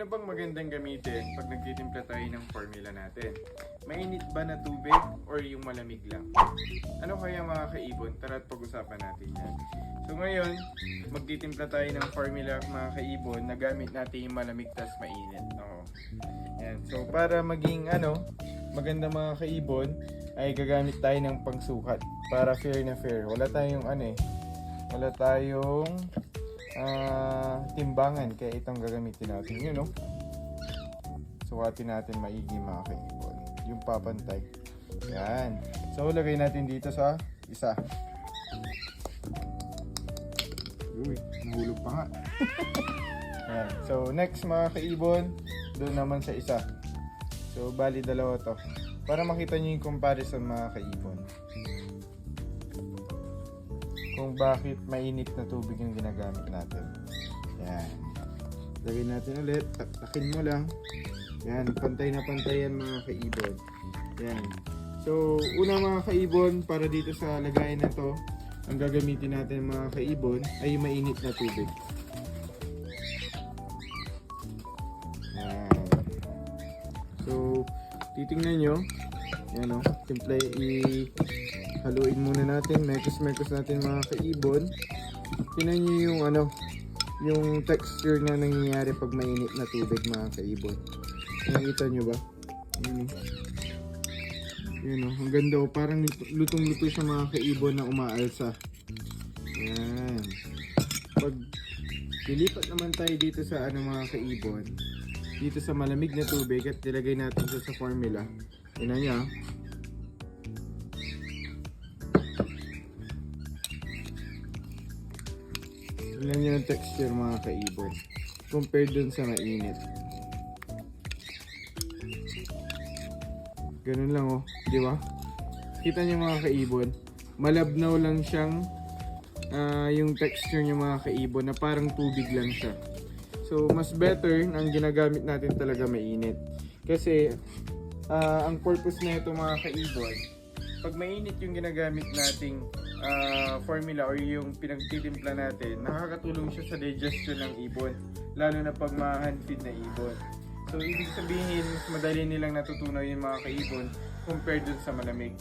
Ano bang magandang gamitin pag nagtitimpla tayo ng formula natin? Mainit ba na tubig or yung malamig lang? Ano kaya mga kaibon? Tara at pag-usapan natin yan. So ngayon, magtitimpla tayo ng formula mga kaibon na gamit natin yung malamig tas mainit. Oo. Yan. So para maging maganda mga kaibon, ay gagamit tayo ng pangsukat para fair na fair. Wala tayong timbangan, kaya itong gagamitin natin yun, no? Sukatin natin maigi mga kaibon, yung papantay. Yan. So lagay natin dito sa isa. Uy, nahulog pa nga. Yan. So next mga kaibon, doon naman sa isa. So bali dalawa to, para makita nyo yung comparison mga kaibon, kung bakit mainit na tubig yung ginagamit natin. Yan. Lagyan natin ulit. Takin mo lang. Yan. Pantay na pantay yan mga kaibon. Yan. So, una mga kaibon, para dito sa lagayan na to, ang gagamitin natin mga kaibon ay mainit na tubig. Yan. So, titingnan nyo. Yan o. Simple haluin muna natin, mekos natin mga kaibon. Tingnan nyo yung texture na nangyayari pag mainit na tubig mga kaibon. Nakikita nyo ba? Yun o, ang ganda o, parang lutong-luto siya mga kaibon na umaalsa. Yan. Pag lilipat naman tayo dito sa mga kaibon, dito sa malamig na tubig at nilagay natin sa formula, yun na niya. Tignan nyo yung texture mga kaibon compared dun sa mainit. Ganun lang oh, di ba? Kita nyo mga kaibon, malabnaw lang siyang yung texture nyo mga kaibon, na parang tubig lang siya. So mas better ang ginagamit natin talaga mainit. Kasi ang purpose na ito mga kaibon, pag mainit yung ginagamit nating formula or yung pinagtitimpla natin, nakakatulong siya sa digestion ng ibon, lalo na pag ma-hand feed na ibon. So ibig sabihin, mas madali nilang natutunaw yung mga kaibon compared dun sa malamig.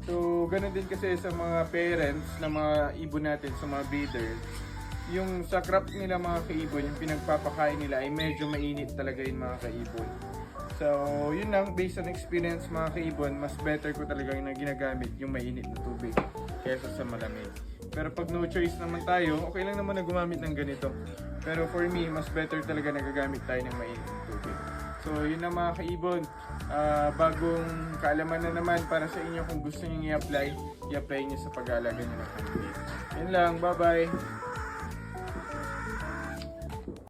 So ganun din kasi sa mga parents na mga ibon natin, sa mga breeders, yung sa crop nila mga kaibon, yung pinagpapakain nila ay medyo mainit talaga yung mga kaibon. So yun lang, based on experience mga kaibon, mas better ko talaga yung ginagamit yung mainit na tubig kesa sa malamig. Pero pag no choice naman tayo, okay lang naman na gumamit ng ganito. Pero for me, mas better talaga na gagamit tayo ng mainit na tubig. So yun na mga kaibon, bagong kaalaman na naman para sa inyo. Kung gusto nyo i-apply nyo sa pag-aalaga nyo ng handmade. Yun lang, bye bye!